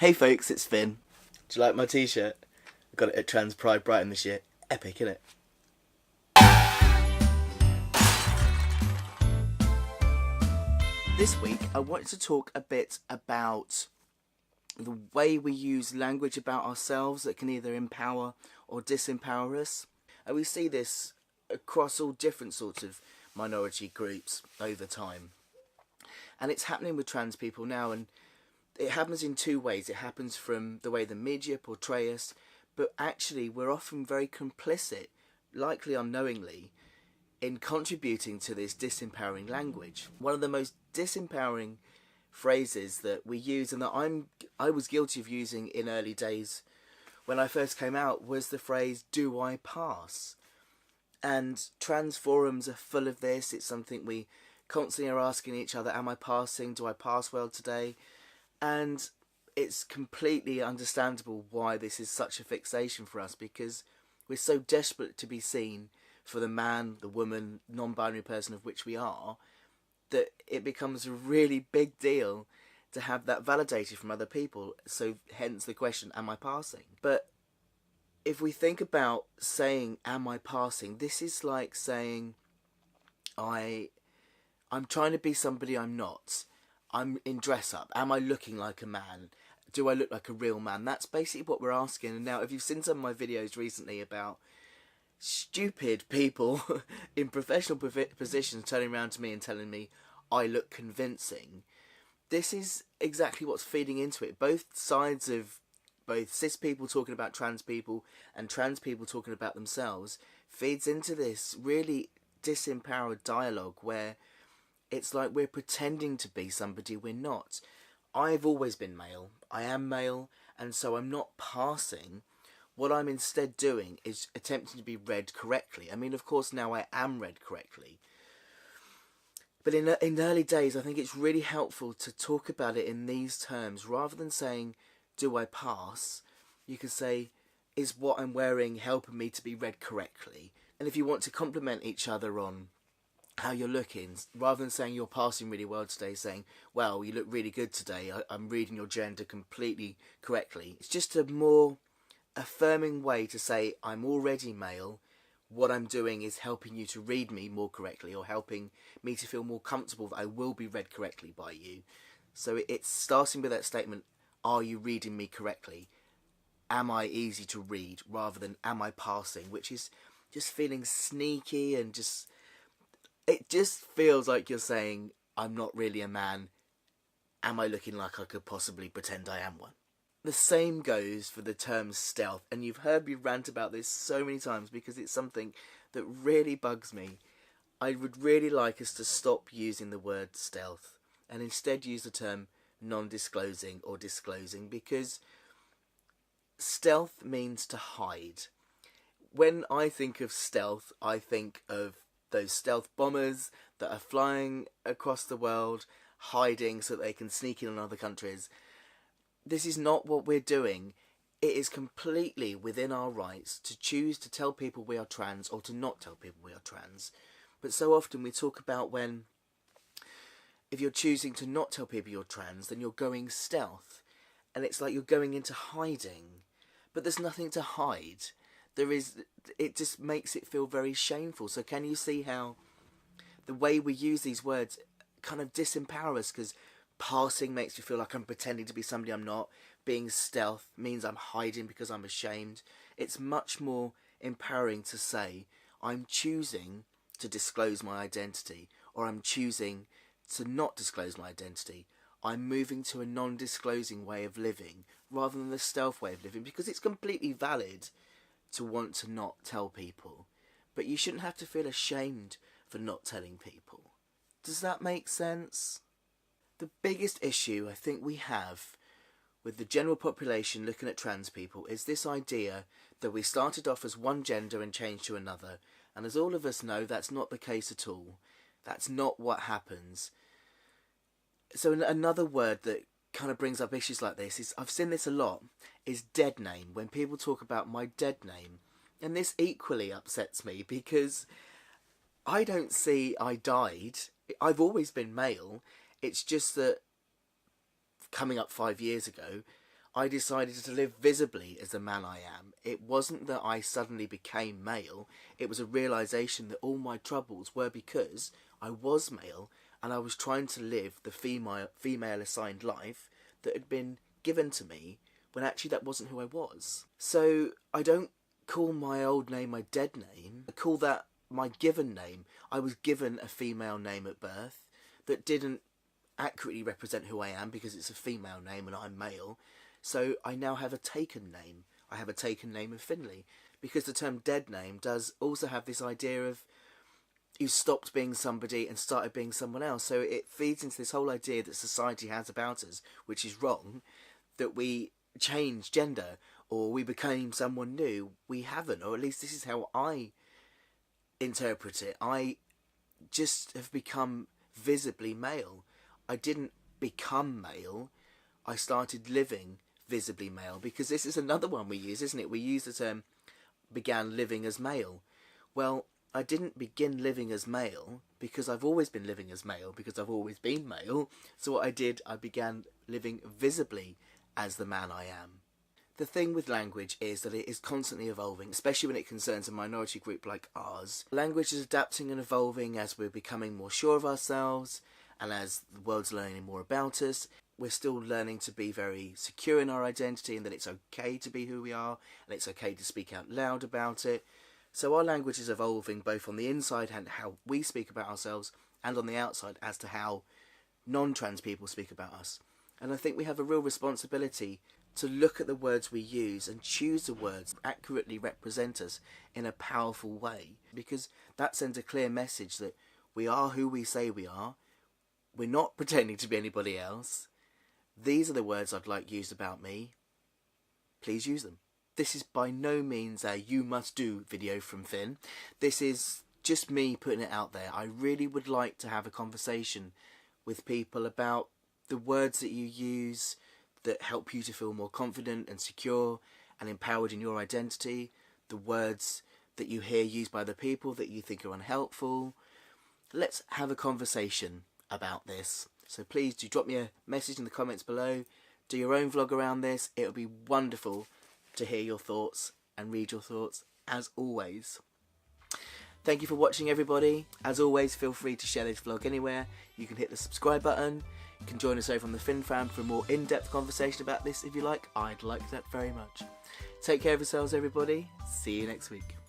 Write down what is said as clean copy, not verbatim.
Hey folks, it's Finn. Do you like my t-shirt? I got it at Trans Pride Brighton this year. Epic, innit? This week I wanted to talk a bit about the way we use language about ourselves that can either empower or disempower us. And we see this across all different sorts of minority groups over time. And it's happening with trans people now, and it happens in two ways. It happens from the way the media portray us, but actually we're often very complicit, likely unknowingly, in contributing to this disempowering language. One of the most disempowering phrases that we use, and that I was guilty of using in early days when I first came out, was the phrase, "Do I pass?" And trans forums are full of this. It's something we constantly are asking each other, am I passing? Do I pass well today? And it's completely understandable why this is such a fixation for us, because we're so desperate to be seen for the man, the woman, non-binary person of which we are, that it becomes a really big deal to have that validated from other people. So hence the question, am I passing? But if we think about saying, am I passing? This is like saying, I'm trying to be somebody I'm not. I'm in dress up. Am I looking like a man? Do I look like a real man? That's basically what we're asking. And now, if you've seen some of my videos recently about stupid people in professional positions turning around to me and telling me I look convincing, this is exactly what's feeding into it. Both sides of both cis people talking about trans people and trans people talking about themselves feeds into this really disempowered dialogue where it's like we're pretending to be somebody we're not. I've always been male. I am male, and so I'm not passing. What I'm instead doing is attempting to be read correctly. I mean, of course, now I am read correctly. But in the early days, I think it's really helpful to talk about it in these terms. Rather than saying, do I pass? You could say, is what I'm wearing helping me to be read correctly? And if you want to compliment each other on how you're looking, rather than saying you're passing really well today, saying, well, you look really good today, I'm reading your gender completely correctly. It's just a more affirming way to say, I'm already male, what I'm doing is helping you to read me more correctly, or helping me to feel more comfortable that I will be read correctly by you. So it's starting with that statement, are you reading me correctly? Am I easy to read? Rather than am I passing, which is just feeling sneaky and it just feels like you're saying, I'm not really a man. Am I looking like I could possibly pretend I am one? The same goes for the term stealth, and you've heard me rant about this so many times because it's something that really bugs me. I would really like us to stop using the word stealth and instead use the term non-disclosing or disclosing, because stealth means to hide. When I think of stealth, I think of those stealth bombers that are flying across the world, hiding so that they can sneak in on other countries. This is not what we're doing. It is completely within our rights to choose to tell people we are trans or to not tell people we are trans. But so often we talk about if you're choosing to not tell people you're trans, then you're going stealth. And it's like you're going into hiding. But there's nothing to hide. It just makes it feel very shameful. So can you see how the way we use these words kind of disempower us? Because passing makes me feel like I'm pretending to be somebody I'm not. Being stealth means I'm hiding because I'm ashamed. It's much more empowering to say, I'm choosing to disclose my identity, or I'm choosing to not disclose my identity. I'm moving to a non-disclosing way of living rather than the stealth way of living, because it's completely valid to want to not tell people, but you shouldn't have to feel ashamed for not telling people. Does that make sense? The biggest issue I think we have with the general population looking at trans people is this idea that we started off as one gender and changed to another, and as all of us know, that's not the case at all. That's not what happens. So another word that kind of brings up issues like this is, I've seen this a lot, is dead name. When people talk about my dead name, and this equally upsets me because I don't see I died. I've always been male. It's just that coming up 5 years ago, I decided to live visibly as the man I am. It wasn't that I suddenly became male, it was a realisation that all my troubles were because I was male and I was trying to live the female assigned life that had been given to me when actually that wasn't who I was. So I don't call my old name my dead name, I call that my given name. I was given a female name at birth that didn't accurately represent who I am because it's a female name and I'm male. So I now have a taken name. I have a taken name of Finley, because the term dead name does also have this idea of you stopped being somebody and started being someone else. So it feeds into this whole idea that society has about us, which is wrong, that we change gender or we became someone new. We haven't, or at least this is how I interpret it. I just have become visibly male. I didn't become male. I started living visibly male, because this is another one we use, isn't it? We use the term began living as male. Well, I didn't begin living as male because I've always been living as male, because I've always been male. So what I did, I began living visibly as the man I am. The thing with language is that it is constantly evolving, especially when it concerns a minority group like ours. Language is adapting and evolving as we're becoming more sure of ourselves, and as the world's learning more about us. We're still learning to be very secure in our identity, and that it's okay to be who we are, and it's okay to speak out loud about it. So our language is evolving both on the inside and how we speak about ourselves, and on the outside as to how non-trans people speak about us. And I think we have a real responsibility to look at the words we use and choose the words that accurately represent us in a powerful way, because that sends a clear message that we are who we say we are. We're not pretending to be anybody else. These are the words I'd like used about me. Please use them. This is by no means a you must do video from Finn. This is just me putting it out there. I really would like to have a conversation with people about the words that you use that help you to feel more confident and secure and empowered in your identity. The words that you hear used by the people that you think are unhelpful. Let's have a conversation about this. So please do drop me a message in the comments below. Do your own vlog around this. It would be wonderful to hear your thoughts and read your thoughts, as always. Thank you for watching, everybody. As always, feel free to share this vlog anywhere. You can hit the subscribe button. You can join us over on the Finn Fam for a more in-depth conversation about this if you like. I'd like that very much. Take care of yourselves, everybody. See you next week.